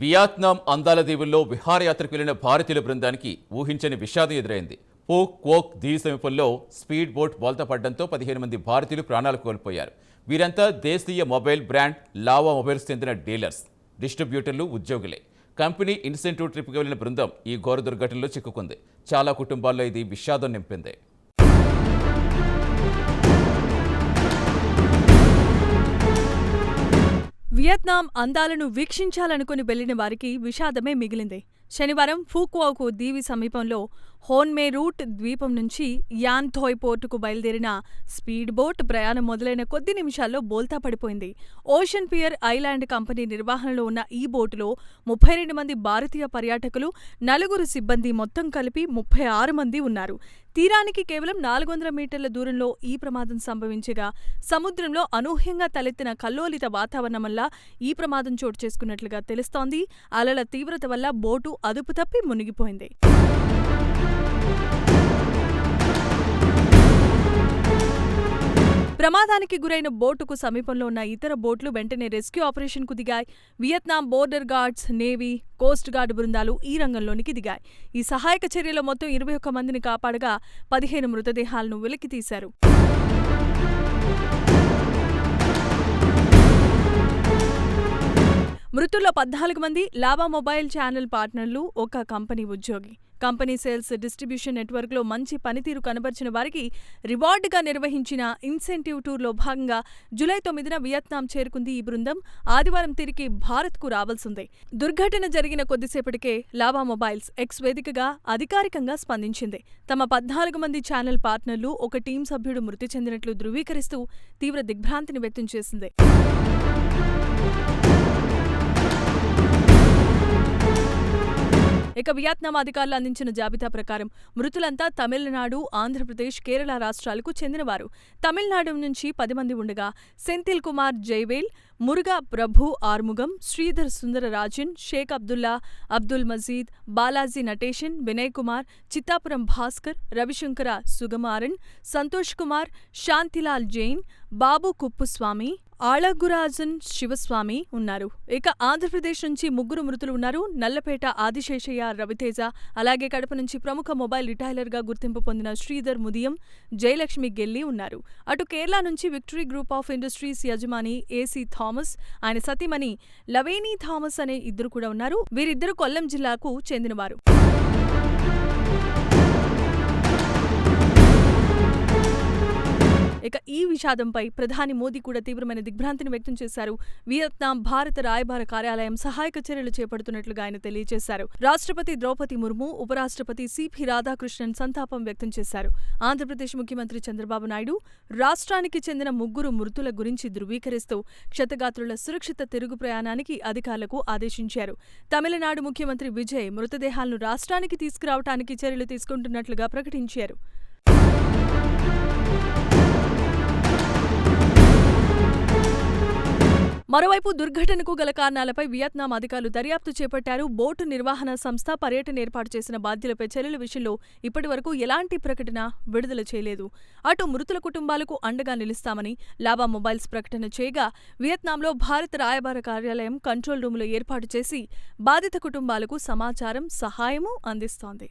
Vietnam అందాల దీవుల్లో విహారయాత్రకు వెళ్లిన భారతీయుల బృందానికి ఊహించని విషాదం ఎదురైంది. పోక్ క్వోక్ దీవి సమీపంలో స్పీడ్ బోట్ బోల్తాపడడంతో 15 మంది భారతీయులు ప్రాణాలు కోల్పోయారు. వీరంతా దేశీయ మొబైల్ బ్రాండ్ లావా మొబైల్స్ చెందిన డీలర్స్, డిస్ట్రిబ్యూటర్లు, ఉద్యోగులే. కంపెనీ ఇన్సెంటివ్ ట్రిప్కి వెళ్లిన బృందం ఈ ఘోర దుర్ఘటనలో చిక్కుకుంది. చాలా కుటుంబాల్లో ఇది విషాదం నింపింది. వియత్నాం అందాలను వీక్షించాలనుకుని వెళ్లిన వారికి విషాదమే మిగిలింది. శనివారం ఫూక్వాకు దీవి సమీపంలో హోన్మే రూట్ ద్వీపం నుంచి యాన్ థోయ్ పోర్టుకు బయలుదేరిన స్పీడ్ బోట్ ప్రయాణం మొదలైన కొద్ది నిమిషాల్లో బోల్తా పడిపోయింది. ఓషన్ పియర్ ఐలాండ్ కంపెనీ నిర్వహణలో ఉన్న ఈ బోటులో 32 మంది భారతీయ పర్యాటకులు, 4 సిబ్బంది, మొత్తం కలిపి 36 మంది ఉన్నారు. తీరానికి కేవలం 400 మీటర్ల దూరంలో ఈ ప్రమాదం సంభవించగా, సముద్రంలో అనూహ్యంగా తలెత్తిన కల్లోలిత వాతావరణం వల్ల ఈ ప్రమాదం చోటు చేసుకున్నట్లుగా తెలుస్తోంది. అలల తీవ్రత వల్ల బోటు అదుపు తప్పి మునిగిపోయింది. ప్రమాదానికి గురైన బోటుకు సమీపంలో ఉన్న ఇతర బోట్లు వెంటనే రెస్క్యూ ఆపరేషన్కు దిగాయి. Vietnam border guards, navy, coast guard బృందాలు ఈ రంగంలోనికి దిగాయి. ఈ సహాయక చర్యలో మొత్తం 21 మందిని కాపాడగా 15 మృతదేహాలను వెలికితీశారు. మృతుల్లో 14 మంది లావా మొబైల్ ఛానల్ పార్ట్నర్లు, ఒక కంపెనీ ఉద్యోగి. కంపెనీ సేల్స్ డిస్ట్రిబ్యూషన్ నెట్వర్క్లో మంచి పనితీరు కనబర్చిన వారికి రివార్డుగా నిర్వహించిన ఇన్సెంటివ్ టూర్లో భాగంగా జూలై 9న వియత్నాం చేరుకుంది ఈ బృందం. ఆదివారం తిరిగి భారత్కు రావాల్సిందే. దుర్ఘటన జరిగిన కొద్దిసేపటికే లావా మొబైల్స్ ఎక్స్ వేదికగా అధికారికంగా స్పందించింది. తమ 14 మంది ఛానల్ పార్ట్నర్లు, ఒక టీం సభ్యుడు మృతి చెందినట్లు ధృవీకరిస్తూ తీవ్ర దిగ్భ్రాంతిని వ్యక్తం చేసింది. ఇక వియత్నాం అధికారులు అందించిన జాబితా ప్రకారం మృతులంతా తమిళనాడు, ఆంధ్రప్రదేశ్, కేరళ రాష్ట్రాలకు చెందినవారు. తమిళనాడు నుంచి 10 మంది ఉండగా సెంథిల్ కుమార్ జైవేల్, మురుగా ప్రభు ఆర్ముగం, శ్రీధర్ సుందరరాజన్, షేక్ అబ్దుల్లా, అబ్దుల్ మజీద్, బాలాజీ నటేషన్, వినయ్ కుమార్, చిత్తాపురం భాస్కర్, రవిశంకర సుగమారన్, సంతోష్ కుమార్, శాంతిలాల్ జైన్, బాబు కుప్పుస్వామి, ఆళగురాజన్ శివస్వామి ఉన్నారు. ఇక ఆంధ్రప్రదేశ్ నుంచి 3 మృతులు ఉన్నారు. నల్లపేట ఆదిశేషయ్య, రవితేజ, అలాగే కడప నుంచి ప్రముఖ మొబైల్ రిటైలర్గా గుర్తింపు పొందిన శ్రీధర్ ముదియం, జయలక్ష్మి గెల్లి ఉన్నారు. అటు కేరళ నుంచి విక్టరీ గ్రూప్ ఆఫ్ ఇండస్ట్రీస్ యజమాని ఏసీ థామస్, ఆయన సతీమణి లవేనీ థామస్ అనే ఇద్దరు కూడా ఉన్నారు. వీరిద్దరూ కొల్లం జిల్లాకు చెందినవారు. ఇక ఈ విషాదంపై ప్రధాని మోదీ కూడా తీవ్రమైన దిగ్భ్రాంతిని వ్యక్తం చేశారు. వియత్నాం భారత రాయబార కార్యాలయం సహాయక చర్యలు చేపడుతున్నట్లుగా ఆయన తెలియజేశారు. రాష్ట్రపతి ద్రౌపది ముర్ము, ఉపరాష్ట్రపతి సిపి రాధాకృష్ణన్ సంతాపం వ్యక్తం చేశారు. ఆంధ్రప్రదేశ్ ముఖ్యమంత్రి చంద్రబాబు నాయుడు రాష్ట్రానికి చెందిన 3 మృతుల గురించి ధృవీకరిస్తూ క్షతగాత్రుల సురక్షిత తిరుగు ప్రయాణానికి అధికారులకు ఆదేశించారు. తమిళనాడు ముఖ్యమంత్రి విజయ్ మృతదేహాలను రాష్ట్రానికి తీసుకురావడానికి చర్యలు తీసుకుంటున్నట్లుగా ప్రకటించారు. మరోవైపు దుర్ఘటనకు గల కారణాలపై వియత్నాం అధికారులు దర్యాప్తు చేపట్టారు. బోటు నిర్వహణ సంస్థ, పర్యటన ఏర్పాటు చేసిన బాధ్యులపై చర్యల విషయంలో ఇప్పటివరకు ఎలాంటి ప్రకటన విడుదల చేయలేదు. అటు మృతుల కుటుంబాలకు అండగా నిలుస్తామని లావా మొబైల్స్ ప్రకటన చేయగా, వియత్నాంలో భారత రాయబార కార్యాలయం కంట్రోల్ రూములు ఏర్పాటు చేసి బాధిత కుటుంబాలకు సమాచారం, సహాయమూ అందిస్తోంది.